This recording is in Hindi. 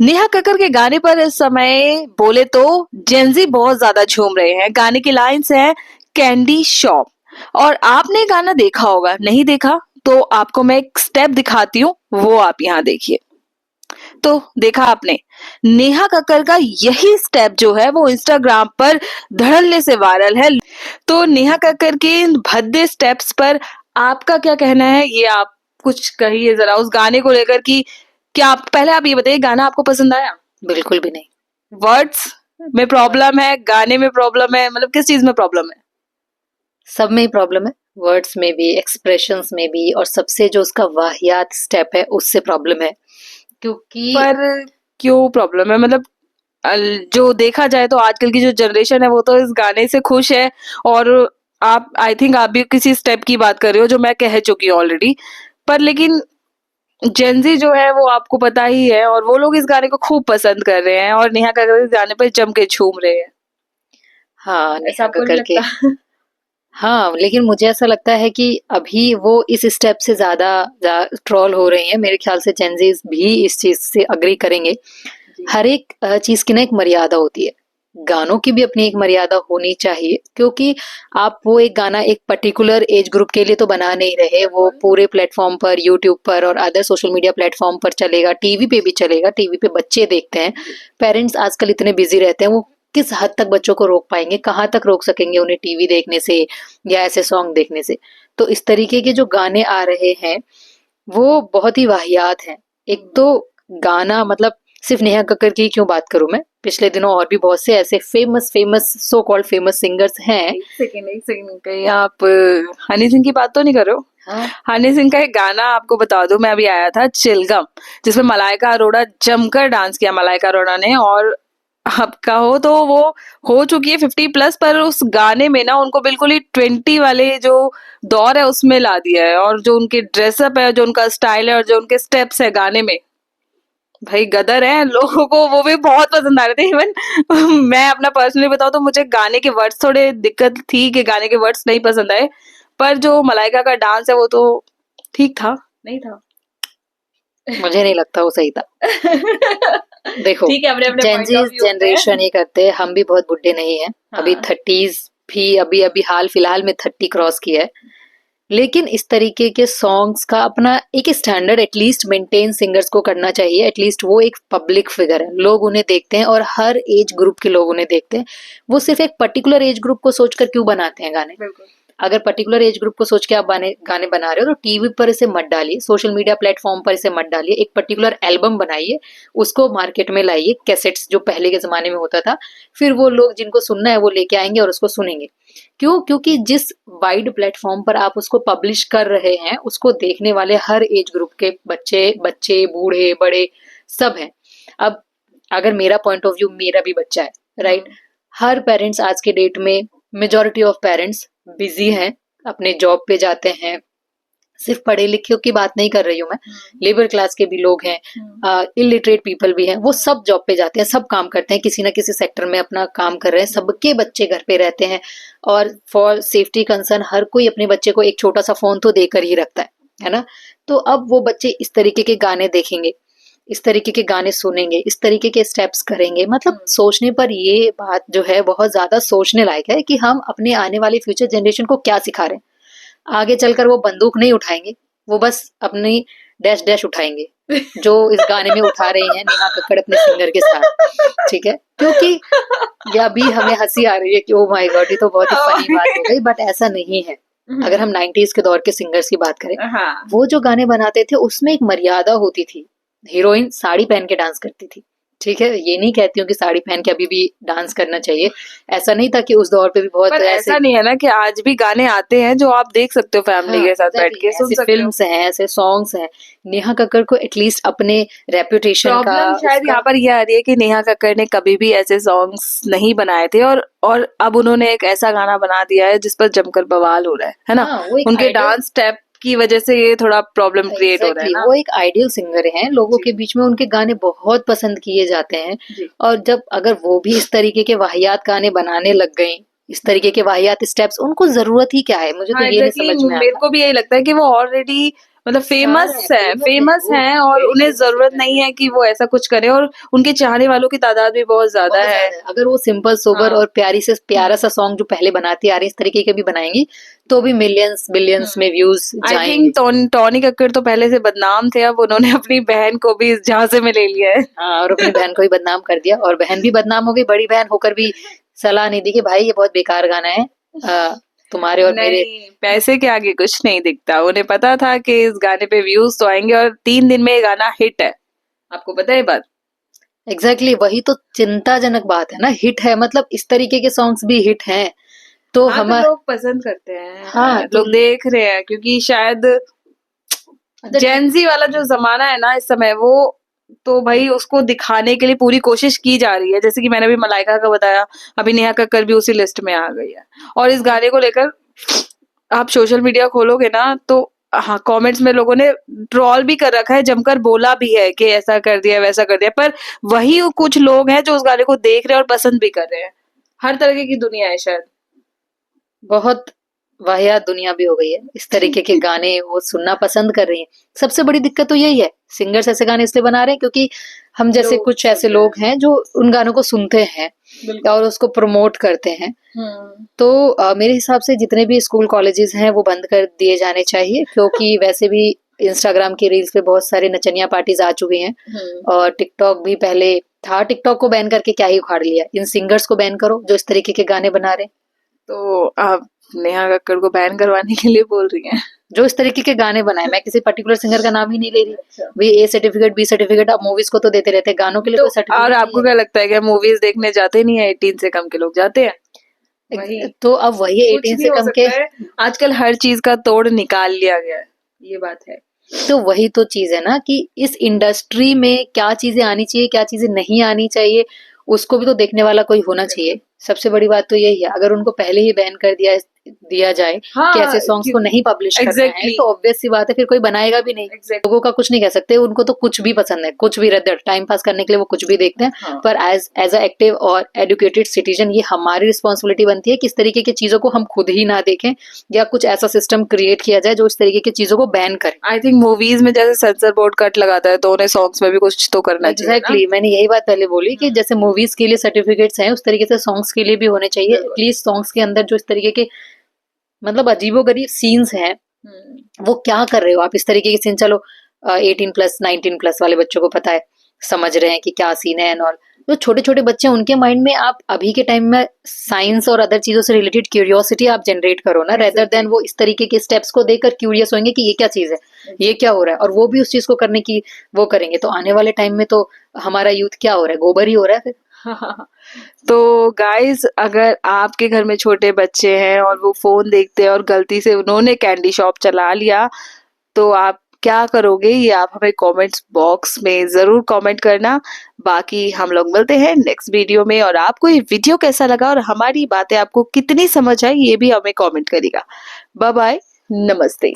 नेहा कक्कर के गाने पर इस समय बोले तो जेंजी बहुत ज्यादा झूम रहे हैं। गाने की लाइंस है कैंडी शॉप। और आपने गाना देखा होगा, नहीं देखा तो आपको मैं एक स्टेप दिखाती हूँ, वो आप यहाँ देखिए। तो देखा आपने, नेहा कक्कर का यही स्टेप जो है वो इंस्टाग्राम पर धड़ल्ले से वायरल है। तो नेहा कक्कर के इन भद्दे स्टेप्स पर आपका क्या कहना है, ये आप कुछ कहिए जरा उस गाने को लेकर कि क्या आप, पहले आप ये बताइए गाना आपको पसंद आया? बिल्कुल भी नहीं। वर्ड्स में प्रॉब्लम है, गाने में प्रॉब्लम है, मतलब किस चीज में प्रॉब्लम है? सब में ही प्रॉब्लम है, वर्ड्स में भी, एक्सप्रेशंस में भी, और सबसे जो उसका वाहियात स्टेप है उससे प्रॉब्लम है। क्योंकि पर क्यों प्रॉब्लम है, मतलब जो देखा जाए तो आजकल की जो जनरेशन है वो तो इस गाने से खुश है। और आप, आई थिंक आप भी किसी स्टेप की बात कर रहे हो जो मैं कह चुकी हूँ ऑलरेडी। पर लेकिन जेंजी जो है वो आपको पता ही है, और वो लोग इस गाने को खूब पसंद कर रहे हैं और नेहा कक्कर इस गाने पर जम के झूम रहे हैं। हाँ, ऐसा नेहा आपको नहीं कक्कर के। लगता? हाँ, लेकिन मुझे ऐसा लगता है कि अभी वो इस स्टेप से ज्यादा ट्रोल हो रही हैं। मेरे ख्याल से जेनजीज भी इस चीज से अग्री करेंगे। जी। हर एक चीज की ना एक मर्यादा होती है। गानों की भी अपनी एक मर्यादा होनी चाहिए, क्योंकि आप वो एक गाना एक पर्टिकुलर एज ग्रुप के लिए तो बना नहीं रहे। वो पूरे प्लेटफॉर्म पर, यूट्यूब पर और अदर सोशल मीडिया प्लेटफॉर्म पर चलेगा, टीवी पे भी चलेगा। टीवी पे बच्चे देखते हैं। पेरेंट्स आजकल इतने बिजी रहते हैं, वो किस हद तक बच्चों को रोक पाएंगे, कहाँ तक रोक सकेंगे उन्हें टीवी देखने से या ऐसे सॉन्ग देखने से। तो इस तरीके के जो गाने आ रहे हैं वो बहुत ही वाहियात हैं। एक तो गाना, मतलब सिर्फ नेहा कक्कर की क्यों बात करूं मैं, पिछले दिनों और भी बहुत से ऐसे famous famous so called famous singers हैं। एक सेकंड, कहीं आप हनी सिंह की बात तो नहीं कर रहे हो? हाँ, हनी सिंह का एक गाना आपको बता दूं, मैं अभी आया था चिलगम, जिसमें मलाइका अरोड़ा जमकर डांस किया, मलाइका अरोड़ा ने। और आप कहो तो वो हो चुकी है 50+, पर उस गाने में ना उनको बिल्कुल ही 20 वाले जो दौर है उसमें ला दिया है। और जो उनके ड्रेसअप है, जो उनका स्टाइल है और जो उनके स्टेप्स है गाने में, भाई गदर है। लोगों को वो भी बहुत पसंद आ रहे थे। इवन मैं अपना पर्सनली बताऊं तो मुझे गाने के वर्ड्स थोड़े दिक्कत थी कि गाने के वर्ड्स नहीं पसंद आए। पर जो मलाइका का डांस है वो तो ठीक था, नहीं था? मुझे नहीं लगता वो सही था। देखो, ठीक है, अपने अपने पॉइंट ऑफ जेनजीज व्यू होते हैं। जनरेशन ये करते हैं, हम भी बहुत बुढ़े नहीं हैं। अभी हाँ। 30s भी, अभी अभी हाल फिलहाल में 30 क्रॉस किया है। लेकिन इस तरीके के सॉन्ग्स का अपना एक स्टैंडर्ड एटलीस्ट मेंटेन सिंगर्स को करना चाहिए। एटलीस्ट वो एक पब्लिक फिगर है, लोग उन्हें देखते हैं और हर एज ग्रुप के लोग उन्हें देखते हैं। वो सिर्फ एक पर्टिकुलर एज ग्रुप को सोचकर क्यों बनाते हैं गाने? बिल्कुल। अगर पर्टिकुलर एज ग्रुप को सोच के आप गाने बना रहे हो तो टीवी पर इसे मत डालिए, सोशल मीडिया प्लेटफॉर्म पर इसे मत डालिए। एक पर्टिकुलर एल्बम बनाइए, उसको मार्केट में लाइए, कैसेट्स जो पहले के जमाने में होता था। फिर वो लोग जिनको सुनना है वो लेके आएंगे और उसको सुनेंगे। क्यों? क्योंकि जिस वाइड प्लेटफॉर्म पर आप उसको पब्लिश कर रहे हैं, उसको देखने वाले हर एज ग्रुप के बच्चे बच्चे बूढ़े बड़े सब हैं। अब अगर मेरा पॉइंट ऑफ व्यू, मेरा भी बच्चा है, राइट? हर पेरेंट्स आज के डेट में, मेजॉरिटी ऑफ पेरेंट्स बिजी हैं, अपने जॉब पे जाते हैं। सिर्फ पढ़े लिखे की बात नहीं कर रही हूँ मैं, लेबर क्लास के भी लोग हैं, इलिटरेट पीपल भी हैं। वो सब जॉब पे जाते हैं, सब काम करते हैं, किसी ना किसी सेक्टर में अपना काम कर रहे हैं। सबके बच्चे घर पे रहते हैं और फॉर सेफ्टी कंसर्न हर कोई अपने बच्चे को एक छोटा सा फोन तो देकर ही रखता है ना? तो अब वो बच्चे इस तरीके के गाने देखेंगे, इस तरीके के गाने सुनेंगे, इस तरीके के स्टेप्स करेंगे। मतलब सोचने पर ये बात जो है बहुत ज्यादा सोचने लायक है कि हम अपने आने वाली फ्यूचर जनरेशन को क्या सिखा रहे हैं। आगे चलकर वो बंदूक नहीं उठाएंगे, वो बस अपनी डैश डैश उठाएंगे, जो इस गाने में उठा रही हैं नेहा कक्कड़ अपने सिंगर के साथ। ठीक है? क्योंकि ये अभी हमें हंसी आ रही है कि ओ माय गॉड, ये तो बहुत ही फनी बात हो गई, बट ऐसा नहीं है। अगर हम 90s के दौर के सिंगर्स की बात करें, हाँ। वो जो गाने बनाते थे उसमें एक मर्यादा होती थी। हीरोइन साड़ी पहन के डांस करती थी। ठीक है, ये नहीं कहती हूँ कि साड़ी पहन के अभी भी डांस करना चाहिए। ऐसा नहीं था कि उस दौर पे भी बहुत पर ऐसे, ऐसा नहीं है ना कि आज भी गाने आते हैं जो आप देख सकते हो फैमिली हाँ, के साथ बैठ exactly, के सुन ऐसे सकते हो। फिल्म्स हैं, ऐसे सॉन्ग्स हैं। नेहा कक्कड़ को एटलीस्ट अपने रेपुटेशन का, प्रॉब्लम शायद उसका, यहाँ पर ये आ रही है कि नेहा कक्कड़ ने कभी भी ऐसे सॉन्ग्स नहीं बनाए थे, और अब उन्होंने एक ऐसा गाना बना दिया है जिस पर जमकर बवाल हो रहा है ना? हाँ, वो एक उनके आइडियल, डांस स्टेप की वजह से ये थोड़ा प्रॉब्लम क्रिएट हो रहा है एग्जैक्टली, ना? वो एक आइडियल सिंगर हैं, लोगों जी। के बीच में उनके गाने बहुत पसंद किए जाते हैं। जी। और जब अगर वो भी इस तरीके के वाहियात गाने बनाने लग गए, इस तरीके के वाहियात स्टेप्स, उनको जरूरत ही क्या है? मुझे तो हाँ, ये नहीं एग्जैक्टली, समझ में मेरे आता। को भी यही लगता है कि वो ऑलरेडी मतलब स्टार है, फेमस वो हैं और very उन्हें famous जरूरत singer है। नहीं है कि वो ऐसा कुछ करें, और उनके चाहने वालों की तादाद भी बहुत ज्यादा बहुत है। ज्यादा है। अगर वो सिंपल सोबर हाँ। और प्यारा सा सॉन्ग जो पहले बनाती आ रही है इस तरीके के भी बनाएंगी तो भी मिलियंस बिलियंस में व्यूज आई जाएंगे। थिंक टॉनी कक्कड़ तो पहले से बदनाम थे, अब उन्होंने अपनी बहन को भी इस झांसे में ले लिया है। हाँ, और अपनी बहन को भी बदनाम कर दिया और बहन भी बदनाम हो गई, बड़ी बहन होकर भी सलाह नहीं दी कि भाई ये बहुत बेकार गाना है, तुम्हारे और मेरे। नहीं, पैसे के आगे कुछ नहीं दिखता। उन्हें पता था कि इस गाने पे व्यूज तो आएंगे, और 3 दिन में ये गाना हिट है। आपको पता है ये बात? एग्जैक्टली वही तो चिंताजनक बात है ना, हिट है मतलब इस तरीके के सॉन्ग्स भी हिट हैं तो हाँ, तो हम। लोग पसंद करते हैं, हाँ तो लोग देख रहे हैं, क्योंकि शायद अगर जेनजी वाला जो जमाना है ना इस समय, वो तो भाई उसको दिखाने के लिए पूरी कोशिश की जा रही है। जैसे कि मैंने अभी मलाइका का बताया, अभी नेहा कक्कर भी उसी लिस्ट में आ गई है। और इस गाने को लेकर आप सोशल मीडिया खोलोगे ना, तो हाँ, कमेंट्स में लोगों ने ट्रोल भी कर रखा है, जमकर बोला भी है कि ऐसा कर दिया वैसा कर दिया, पर वही कुछ लोग हैं जो उस गाने को देख रहे हैं और पसंद भी कर रहे हैं। हर तरह की दुनिया है शायद। बहुत वाहियात दुनिया भी हो गई है, इस तरीके के गाने वो सुनना पसंद कर रही हैं। सबसे बड़ी दिक्कत तो यही है, सिंगर्स ऐसे गाने इसलिए बना रहे हैं क्योंकि हम जैसे लोग कुछ सुन ऐसे रहे लोग हैं जो उन गानों को सुनते हैं बिल्कुल। और उसको प्रमोट करते हैं। तो मेरे हिसाब से जितने भी स्कूल कॉलेजेस हैं वो बंद कर दिए जाने चाहिए, क्योंकि वैसे भी इंस्टाग्राम की रील्स पे बहुत सारे नचनिया पार्टीज आ चुकी हैं और टिकटॉक भी पहले था, टिकटॉक को बैन करके क्या ही उखाड़ लिया। इन सिंगर्स को बैन करो जो इस तरीके के गाने बना रहे हैं, तो आप नेहा कक्कड़ को बैन करवाने के लिए बोल रही हैं? जो इस तरीके के गाने बनाए। मैं किसी पर्टिकुलर सिंगर का नाम ही नहीं ले रही। अच्छा। भाई ए सर्टिफिकेट बी सर्टिफिकेट अब मूवीज को तो देते रहते हैं, गानों के लिए तो कोई सर्टिफिकेट और नहीं आपको है। क्या लगता है कि मूवीज देखने जाते नहीं है? 18 से कम के लोग जाते हैं? वही तो अब वही है कुछ 18 भी से हो कम के। सकता है। आजकल हर चीज का तोड़ निकाल लिया गया है, ये बात है। तो वही तो चीज है ना कि इस इंडस्ट्री में क्या चीजें आनी चाहिए क्या चीजें नहीं आनी चाहिए, उसको भी तो देखने वाला कोई होना चाहिए। सबसे बड़ी बात तो यही है, अगर उनको पहले ही बैन कर दिया जाए कि हाँ, ऐसे सॉन्ग्स को नहीं पब्लिश करना है, एग्जैक्टली तो ऑब्वियस सी बात है फिर कोई बनाएगा भी नहीं। एग्जैक्टली। लोगों का कुछ नहीं कह सकते, उनको तो कुछ भी पसंद है, कुछ भी रद्दड़ टाइम पास करने के लिए वो कुछ भी देखते हैं। हाँ। पर एज एज अ एक्टिव और एडुकेटेड सिटीजन ये हमारी रिस्पॉन्सिबिलिटी बनती है कि इस तरीके की चीजों को हम खुद ही ना देखें या कुछ ऐसा सिस्टम क्रिएट किया जाए जो इस तरीके की चीजों को बैन करे। आई थिंक मूवीज में जैसे सेंसर बोर्ड कट लगाता है, तो उन्हें सॉन्ग्स में भी कुछ तो करना चाहिए ना। एग्जैक्टली मैंने यही बात पहले बोली कि जैसे मूवीज के लिए सर्टिफिकेट्स हैं उस तरीके से सॉन्ग्स के लिए भी होने चाहिए। बिल्कुल। एटलीस्ट सॉन्ग्स के अंदर जो इस तरीके के मतलब अजीबोगरीब सीन्स हैं वो क्या कर रहे हो आप, इस तरीके के सीन। चलो 18+ 19+ वाले बच्चों को पता है, समझ रहे हैं कि क्या सीन है एंड ऑल। जो छोटे छोटे बच्चे हैं उनके माइंड में आप अभी के टाइम में साइंस और अदर चीजों से रिलेटेड क्यूरियोसिटी आप जनरेट करो ना, रेदर देन वो इस तरीके के स्टेप्स को देखकर क्यूरियस होंगे कि ये क्या चीज है, ये क्या हो रहा है, और वो भी उस चीज को करने की वो करेंगे। तो आने वाले टाइम में तो हमारा यूथ क्या हो रहा है, गोबर ही हो रहा है फिर। तो गाइस, अगर आपके घर में छोटे बच्चे हैं और वो फोन देखते हैं और गलती से उन्होंने कैंडी शॉप चला लिया, तो आप क्या करोगे, ये आप हमें कमेंट्स बॉक्स में जरूर कमेंट करना। बाकी हम लोग मिलते हैं नेक्स्ट वीडियो में, और आपको ये वीडियो कैसा लगा और हमारी बातें आपको कितनी समझ आई, ये भी हमें कमेंट करिएगा। बाय बाय, नमस्ते।